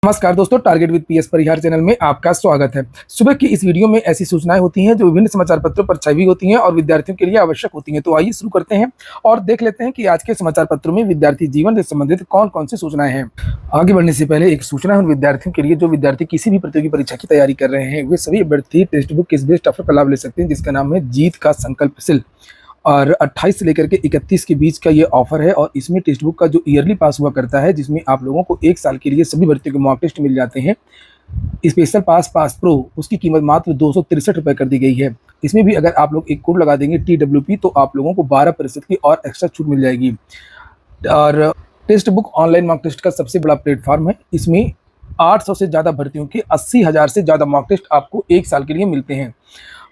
नमस्कार दोस्तों, target with PS Parihar channel में आपका स्वागत है। सुबह की इस वीडियो में ऐसी सूचनाएं होती हैं जो विभिन्न समाचार पत्रों पर छपी होती हैं और विद्यार्थियों के लिए आवश्यक होती हैं। तो आइए शुरू करते हैं और देख लेते हैं कि आज के समाचार पत्रों में विद्यार्थी जीवन से संबंधित कौन-कौन सी सूचनाएं हैं। आगे बढ़ने से पहले एक सूचना है उन विद्यार्थियों के लिए जो विद्यार्थी किसी भी प्रतियोगी परीक्षा की तैयारी कर रहे हैं। वे सभी अभ्यर्थी text book quiz based offer का लाभ ले सकते हैं, जिसका नाम है जीत का संकल्प सिल। और 28 से लेकर के 31 के बीच का ये ऑफर है और इसमें टेक्स्ट बुक का जो ईयरली पास हुआ करता है, जिसमें आप लोगों को 1 साल के लिए सभी भर्तियों के मॉक टेस्ट मिल जाते हैं। स्पेशल पास प्रो उसकी कीमत मात्र 263 रुपये कर दी गई है। इसमें भी अगर आप लोग एक कोड लगा देंगे TWP तो आप लोगों को 12% की और एक्स्ट्रा छूट मिल जाएगी। और text book online mock test का सबसे बड़ा प्लेटफॉर्म है। इसमें 800 से ज़्यादा भर्तियों के 80,000 से ज़्यादा मॉक टेस्ट आपको 1 साल के लिए मिलते हैं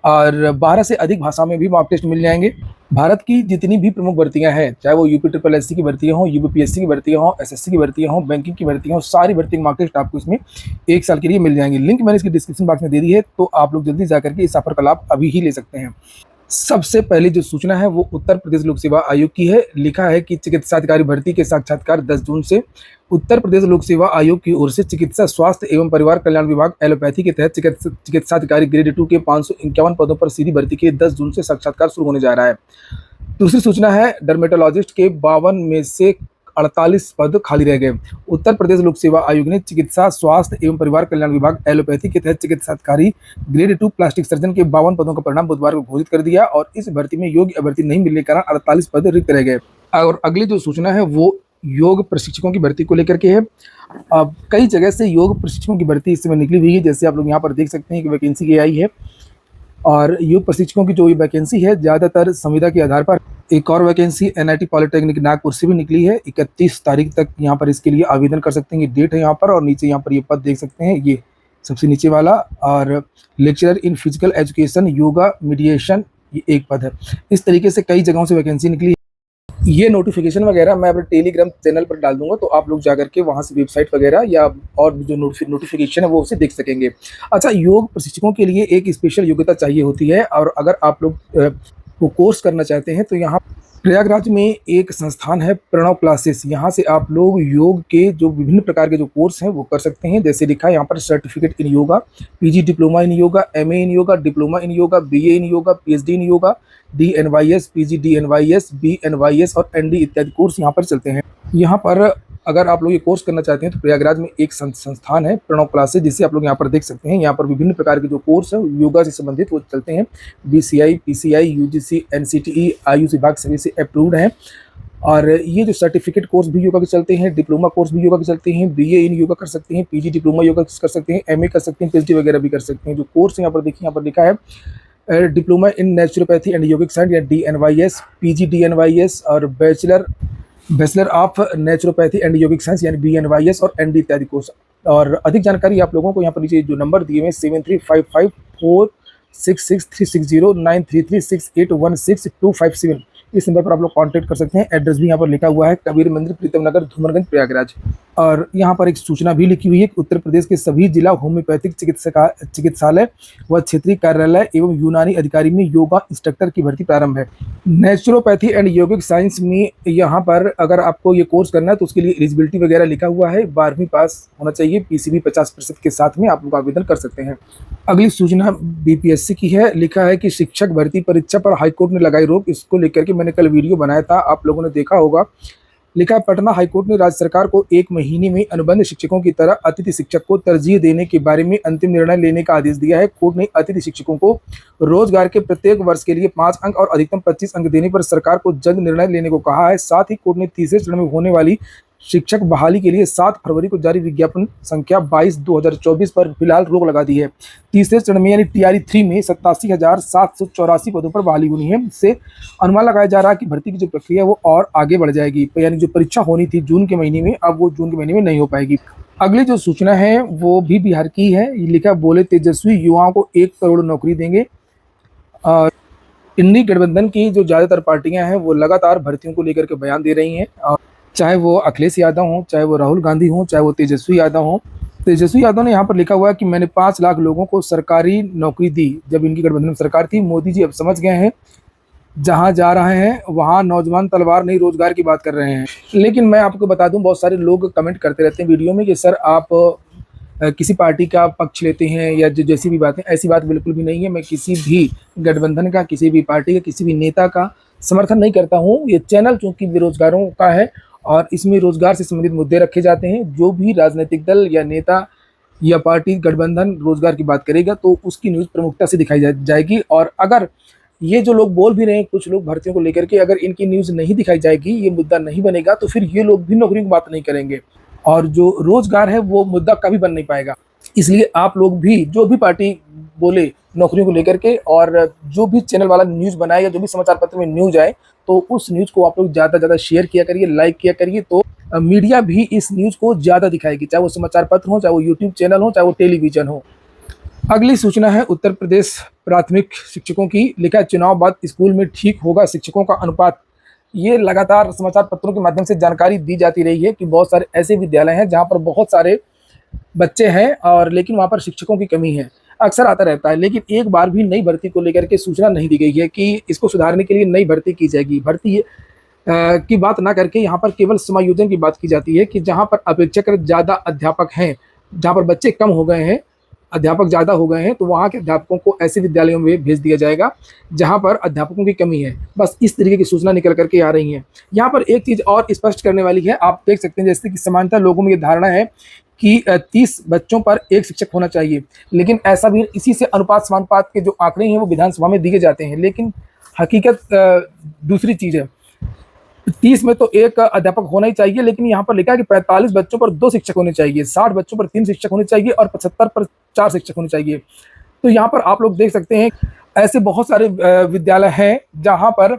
और 12 से अधिक भाषा में भी मॉक टेस्ट मिल जाएंगे। भारत की जितनी भी प्रमुख भर्तियां हैं, चाहे वो UPSSC की भर्तियां हों, UPPSC की भर्तियां हों, SSC की भर्तियां हों, बैंकिंग की भर्तियां हों, सारी भर्ती मॉक टेस्ट आपको इसमें 1 साल के लिए मिल जाएंगे। लिंक मैंने इसकी डिस्क्रिप्शन बॉक्स में दे दी है, तो आप लोग जल्दी जाकर के इस ऑफर का लाभ अभी ही ले सकते हैं। सबसे पहली जो सूचना है वो उत्तर प्रदेश लोक सेवा आयोग की है। लिखा है कि चिकित्साधिकारी भर्ती के साक्षात्कार 10 जून से। उत्तर प्रदेश लोक सेवा आयोग की ओर से चिकित्सा स्वास्थ्य एवं परिवार कल्याण विभाग एलोपैथी के तहत चिकित्साधिकारी ग्रेड 2 के 551 पदों पर सीधी भर्ती के 10 जून से साक्षात्कार शुरू होने जा रहा है। दूसरी सूचना है डर्मेटोलॉजिस्ट के 52 में से 48 पद खाली रह गए। उत्तर प्रदेश लोक सेवा आयोग ने चिकित्सा स्वास्थ्य एवं परिवार कल्याण विभाग एलोपैथी के तहत चिकित्साधिकारी ग्रेड 2 प्लास्टिक सर्जन के 52 पदों का परिणाम बुधवार को घोषित कर दिया और इस भर्ती में योग्य अभ्यर्थी नहीं मिलने के कारण 48 पद रिक्त रह गए। और अगली जो सूचना है वो योग प्रशिक्षकों की भर्ती को लेकर के है। अब कई जगह से योग प्रशिक्षकों की भर्ती इस समय निकली हुई है, जैसे आप लोग यहाँ पर देख सकते हैं कि वैकेंसी की आई है और योग प्रशिक्षकों की जो ये वैकेंसी है ज़्यादातर संविदा के आधार पर। एक और वैकेंसी NIT पॉलिटेक्निक नागपुर से भी निकली है। 31 तारीख तक यहाँ पर इसके लिए आवेदन कर सकते हैं। ये डेट है यहाँ पर और नीचे यहाँ पर ये पद देख सकते हैं, ये सबसे नीचे वाला। और lecturer in physical education yoga mediation ये एक पद है। इस तरीके से कई जगहों से वैकेंसी निकली है। ये नोटिफिकेशन वगैरह मैं अपने टेलीग्राम चैनल पर डाल दूंगा, तो आप लोग जाकर के वहाँ से वेबसाइट वगैरह या और जो नोटिफिकेशन है वो उसे देख सकेंगे। अच्छा, योग प्रशिक्षकों के लिए एक स्पेशल योग्यता चाहिए होती है और अगर आप लोग वो कोर्स करना चाहते हैं तो यहाँ प्रयागराज में एक संस्थान है प्रणव क्लासेस। यहाँ से आप लोग योग के जो विभिन्न प्रकार के जो कोर्स हैं वो कर सकते हैं। जैसे लिखा है यहाँ पर certificate in yoga, PG diploma in yoga, MA in yoga, diploma in yoga, BA in yoga, PhD in yoga, DNYS, PG DNYS, BNYS और ND इत्यादि कोर्स यहाँ पर चलते हैं। यहाँ पर अगर आप लोग ये कोर्स करना चाहते हैं तो प्रयागराज में एक संस्थान है प्रणव क्लासेस, जिसे आप लोग यहाँ पर देख सकते हैं। यहाँ पर विभिन्न प्रकार के जो कोर्स हैं योगा से संबंधित वो चलते हैं। BCI, PCI, UGC, NCTE, Ayush विभाग सभी से अप्रूव्ड हैं। और ये जो सर्टिफिकेट कोर्स भी योगा के चलते हैं, डिप्लोमा कोर्स भी योगा के चलते हैं, BA इन योगा कर सकते हैं, PG डिप्लोमा योगा कर सकते हैं, MA कर सकते हैं, PhD वगैरह भी कर सकते हैं। जो कोर्स यहाँ पर देखिए, यहाँ पर लिखा है diploma in naturopathy and yogic science या DNYS, PG DNYS और bachelor of naturopathy and yogic science यानी BNYS और ND इत्यादि कोर्स। और अधिक जानकारी आप लोगों को यहाँ पर नीचे जो नंबर दिए हुए 7355466369336816257257 इस नंबर पर आप लोग कांटेक्ट कर सकते हैं। एड्रेस भी यहाँ पर लिखा हुआ है, कबीर मंदिर, प्रीतम नगर, धूमरगंज, प्रयागराज। और यहाँ पर एक सूचना भी लिखी हुई है कि उत्तर प्रदेश के सभी जिला होम्योपैथिक चिकित्सालय व क्षेत्रीय कार्यालय एवं यूनानी अधिकारी में योगा इंस्ट्रक्टर की भर्ती प्रारंभ है। नेचुरोपैथी एंड योगिक साइंस में यहाँ पर अगर आपको ये कोर्स करना है तो उसके लिए एलिजिबिलिटी वगैरह लिखा हुआ है, 12वीं पास होना चाहिए, PCB 50% के साथ में आप लोग आवेदन कर सकते हैं। अगली सूचना BPSC की है। लिखा है कि शिक्षक भर्ती परीक्षा पर हाईकोर्ट ने लगाई रोक। इसको लेकर के मैंने कल वीडियो बनाया था, आप लोगों ने देखा होगा। लिखा है पटना हाईकोर्ट ने राज्य सरकार को 1 महीने में अनुबंध शिक्षकों की तरह अतिथि शिक्षक को तरजीह देने के बारे में अंतिम निर्णय लेने का आदेश दिया है। कोर्ट ने अतिथि शिक्षकों को रोजगार के प्रत्येक वर्ष के लिए 5 अंक और अधिकतम 25 अंक देने पर सरकार को जल्द निर्णय लेने को कहा है। साथ ही कोर्ट ने तीसरे चरण में होने वाली शिक्षक बहाली के लिए 7 फरवरी को जारी विज्ञापन संख्या 22/2024 पर फिलहाल रोक लगा दी है। तीसरे चरण में यानी TRE3 में 87,784 पदों पर बहाली होनी है। इससे अनुमान लगाया जा रहा है कि भर्ती की जो प्रक्रिया है वो और आगे बढ़ जाएगी। यानी जो परीक्षा होनी थी जून के महीने में, अब वो जून के महीने में नहीं हो पाएगी। अगली जो सूचना है वो भी बिहार की है। लिखा बोले तेजस्वी युवाओं को 1 करोड़ नौकरी देंगे। और इंडी गठबंधन की जो ज़्यादातर पार्टियां हैं वो लगातार भर्तियों को लेकर के बयान दे रही हैं, चाहे वो अखिलेश यादव हों, चाहे वो राहुल गांधी हों, चाहे वो तेजस्वी यादव हों। तेजस्वी यादव ने यहाँ पर लिखा हुआ है कि मैंने 5 लाख लोगों को सरकारी नौकरी दी जब इनकी गठबंधन में सरकार थी। मोदी जी अब समझ गए हैं जहाँ जा रहे हैं वहाँ नौजवान तलवार नहीं रोजगार की बात कर रहे हैं। लेकिन मैं आपको बता दूं, बहुत सारे लोग कमेंट करते रहते हैं वीडियो में कि सर आप किसी पार्टी का पक्ष लेते हैं या जो जैसी भी बातें, ऐसी बात बिल्कुल भी नहीं है। मैं किसी भी गठबंधन का, किसी भी पार्टी का, किसी भी नेता का समर्थन नहीं करता हूँ। ये चैनल चूंकि बेरोजगारों का है और इसमें रोजगार से संबंधित मुद्दे रखे जाते हैं। जो भी राजनीतिक दल या नेता या पार्टी गठबंधन रोजगार की बात करेगा तो उसकी न्यूज़ प्रमुखता से दिखाई जाएगी। और अगर ये जो लोग बोल भी रहे हैं, कुछ लोग भर्तियों को लेकर के, अगर इनकी न्यूज़ नहीं दिखाई जाएगी, ये मुद्दा नहीं बनेगा, तो फिर ये लोग भी नौकरियों की बात नहीं करेंगे और जो रोजगार है वो मुद्दा कभी बन नहीं पाएगा। इसलिए आप लोग भी, जो भी पार्टी बोले नौकरियों को लेकर के, और जो भी चैनल वाला न्यूज़ बनाए या जो भी समाचार पत्र में न्यूज़ आए, तो उस न्यूज़ को आप लोग ज़्यादा से ज़्यादा शेयर किया करिए, लाइक किया करिए। तो मीडिया भी इस न्यूज़ को ज़्यादा दिखाएगी, चाहे वो समाचार पत्र हो, चाहे वो यूट्यूब चैनल हो, चाहे वो टेलीविजन हो। अगली सूचना है उत्तर प्रदेश प्राथमिक शिक्षकों की। लिखा है चुनाव बाद स्कूल में ठीक होगा शिक्षकों का अनुपात। ये लगातार समाचार पत्रों के माध्यम से जानकारी दी जाती रही है कि बहुत सारे ऐसे विद्यालय हैं जहां पर बहुत सारे बच्चे हैं और लेकिन वहां पर शिक्षकों की कमी है। अक्सर आता रहता है, लेकिन एक बार भी नई भर्ती को लेकर के सूचना नहीं दी गई है कि इसको सुधारने के लिए नई भर्ती की जाएगी। भर्ती की बात ना करके यहाँ पर केवल समायोजन की बात की जाती है कि जहाँ पर अपेक्षाकृत ज़्यादा अध्यापक हैं, जहाँ पर बच्चे कम हो गए हैं, अध्यापक ज़्यादा हो गए हैं, तो वहाँ के अध्यापकों को ऐसे विद्यालयों में भेज दिया जाएगा जहाँ पर अध्यापकों की कमी है। बस इस तरीके की सूचना निकल करके आ रही है। यहाँ पर एक चीज़ और स्पष्ट करने वाली है, आप देख सकते हैं जैसे कि सामान्यतः लोगों में ये धारणा है कि 30 बच्चों पर एक शिक्षक होना चाहिए, लेकिन ऐसा भी, इसी से अनुपात समानुपात के जो आंकड़े हैं वो विधानसभा में दिए जाते हैं, लेकिन हकीकत दूसरी चीज़ है। 30 में तो एक अध्यापक होना ही चाहिए, लेकिन यहाँ पर लिखा है कि 45 बच्चों पर 2 शिक्षक होने चाहिए, 60 बच्चों पर 3 शिक्षक होने चाहिए और 75 पर 4 शिक्षक होने चाहिए। तो यहाँ पर आप लोग देख सकते हैं ऐसे बहुत सारे विद्यालय हैं जहाँ पर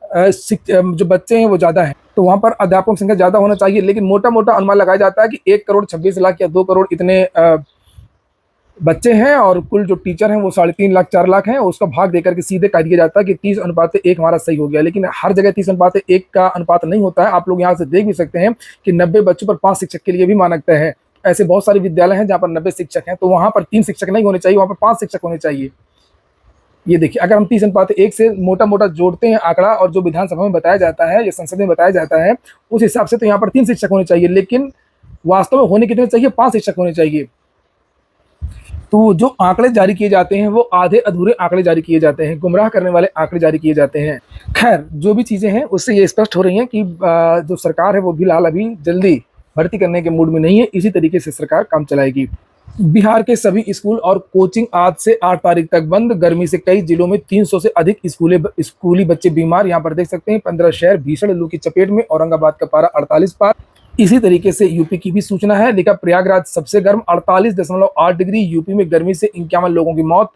जो बच्चे हैं वो ज़्यादा हैं, तो वहाँ पर अध्यापकों की संख्या ज़्यादा होना चाहिए। लेकिन मोटा मोटा अनुमान लगाया जाता है कि 1 करोड़ 26 लाख या 2 करोड़ इतने बच्चे हैं और कुल जो टीचर हैं वो 3.5 लाख 4 लाख हैं। उसका भाग देकर के सीधे कह दिया जाता है कि 30:1 हमारा सही हो गया, लेकिन हर जगह 30:1 का अनुपात नहीं होता है। आप लोग यहाँ से देख भी सकते हैं कि 90 बच्चों पर 5 शिक्षक के लिए भी मानक तय है। ऐसे बहुत सारे विद्यालय हैं जहाँ पर 90 शिक्षक हैं, तो वहाँ पर 3 शिक्षक नहीं होने चाहिए, वहाँ पर 5 शिक्षक होने चाहिए। ये देखिए, अगर हम 30:1 से मोटा मोटा जोड़ते हैं आंकड़ा और जो विधानसभा में बताया जाता है या संसद में बताया जाता है, उस हिसाब से तो यहाँ पर 3 शिक्षक होने चाहिए, लेकिन वास्तव में होने कितने चाहिए? 5 शिक्षक होने चाहिए। तो जो आंकड़े जारी किए जाते हैं वो आधे अधूरे आंकड़े जारी किए जाते हैं, गुमराह करने वाले आंकड़े जारी किए जाते हैं। खैर, जो भी चीज़ें हैं उससे ये स्पष्ट हो रही हैं कि जो सरकार है वो फिलहाल अभी जल्दी भर्ती करने के मूड में नहीं है। इसी तरीके से सरकार काम चलाएगी। बिहार के सभी स्कूल और कोचिंग आज से 8 तारीख तक बंद। गर्मी से कई जिलों में 300 से अधिक स्कूली बच्चे बीमार। यहाँ पर देख सकते हैं 15 शहर भीषण लू की चपेट में, औरंगाबाद का पारा 48 पार। इसी तरीके से यूपी की भी सूचना है। लिखा प्रयागराज सबसे गर्म 48.8 डिग्री, यूपी में गर्मी से 51 लोगों की मौत।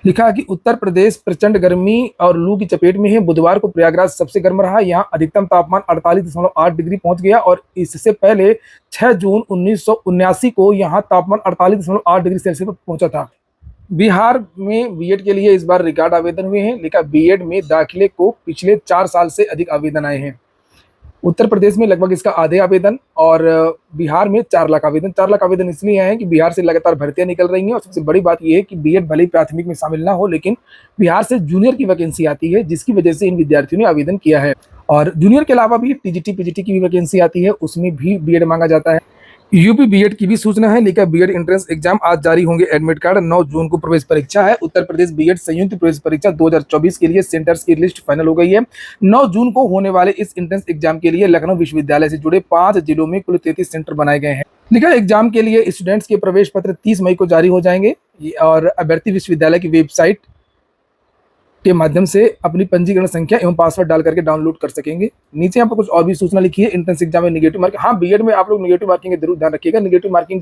लिखा कि उत्तर प्रदेश प्रचंड गर्मी और लू की चपेट में है। बुधवार को प्रयागराज सबसे गर्म रहा, यहाँ अधिकतम तापमान 48.8 डिग्री पहुंच गया और इससे पहले 6 जून 1979 को यहाँ तापमान 48.8 डिग्री सेल्सियस पर पहुंचा था। बिहार में बीएड के लिए इस बार रिकॉर्ड आवेदन हुए हैं। लिखा बीएड में दाखिले को पिछले 4 साल से अधिक आवेदन आए हैं। उत्तर प्रदेश में लगभग इसका आधे आवेदन और बिहार में 4 लाख आवेदन। 4 लाख आवेदन इसलिए आए हैं कि बिहार से लगातार भर्तियां निकल रही हैं और सबसे बड़ी बात यह है कि बीएड भले ही प्राथमिक में शामिल ना हो, लेकिन बिहार से जूनियर की वैकेंसी आती है, जिसकी वजह से इन विद्यार्थियों ने आवेदन किया है। और जूनियर के अलावा भी टीजीटी पीजीटी की भी वैकेंसी आती है, उसमें भी बीएड मांगा जाता है। यूपी बीएड की भी सूचना है। लिखा बीएड एंट्रेंस एग्जाम आज जारी होंगे एडमिट कार्ड। 9 जून को प्रवेश परीक्षा है। उत्तर प्रदेश बीएड संयुक्त प्रवेश परीक्षा 2024 के लिए सेंटर्स की लिस्ट फाइनल हो गई है। 9 जून को होने वाले इस एंट्रेंस एग्जाम के लिए लखनऊ विश्वविद्यालय से जुड़े 5 जिलों में कुल 33 सेंटर बनाए गए हैं। लिखा एग्जाम के लिए स्टूडेंट्स के प्रवेश पत्र 30 मई को जारी हो जाएंगे और अभ्यर्थी विश्वविद्यालय की वेबसाइट के माध्यम से अपनी पंजीकरण संख्या एवं पासवर्ड डाल करके डाउनलोड कर सकेंगे। नीचे यहाँ पर कुछ और भी सूचना लिखी है। एंट्रेंस एग्जाम में नेगेटिव मार्किंग, हाँ बीएड में आप लोग नेगेटिव मार्किंग का जरूर ध्यान रखिएगा। नेगेटिव मार्किंग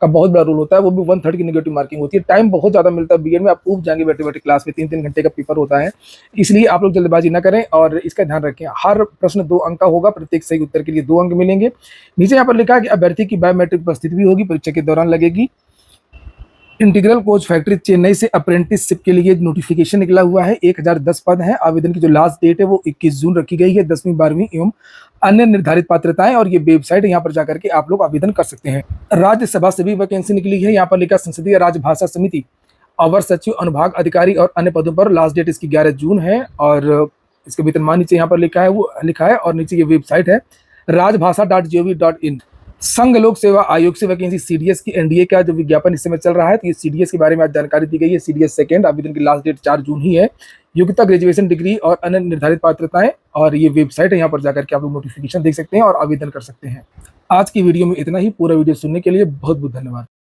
का बहुत बड़ा रोल होता है, वो भी 1/3 की नेगेटिव मार्किंग होती है। टाइम बहुत ज़्यादा मिलता है बीएड में, आप ऊब जाएंगे बैठे बैठे क्लास में। 3-3 घंटे का पेपर होता है, इसलिए आप लोग जल्दबाजी ना करें और इसका ध्यान रखें। हर प्रश्न 2 अंक का होगा, प्रत्येक सही उत्तर के लिए 2 अंक मिलेंगे। नीचे यहाँ पर लिखा है कि अभ्यर्थी की बायोमेट्रिक उपस्थिति भी होगी, परीक्षा के दौरान लगेगी। इंटीग्रल कोच फैक्ट्री चेन्नई से अप्रेंटिसशिप के लिए नोटिफिकेशन निकला हुआ है। 1010 पद हैं। आवेदन की जो लास्ट डेट है वो 21 जून रखी गई है। 10वीं 12वीं एवं अन्य निर्धारित पात्रताएं, और ये वेबसाइट है, यहाँ पर जाकर के आप लोग आवेदन कर सकते हैं। राज्यसभा से भी वैकेंसी निकली है। यहाँ पर लिखा संसदीय राजभाषा समिति अवर सचिव अनुभाग अधिकारी और अन्य पदों पर लास्ट डेट इसकी 11 जून है और इसके वेतनमान नीचे यहाँ पर लिखा है, वो लिखा है और नीचे ये वेबसाइट है राजभाषा.gov.in। संघ लोक सेवा आयोग से वैकेंसी सीडीएस की एनडीए का जो विज्ञापन इस समय चल रहा है, तो ये सीडीएस के बारे में आज जानकारी दी गई है। सीडीएस सेकंड आवेदन की लास्ट डेट 4 जून ही है। योग्यता ग्रेजुएशन डिग्री और अन्य निर्धारित पात्रताएं, और ये वेबसाइट है, यहाँ पर जाकर के आप लोग नोटिफिकेशन देख सकते हैं और आवेदन कर सकते हैं। आज की वीडियो में इतना ही। पूरा वीडियो सुनने के लिए बहुत बहुत धन्यवाद।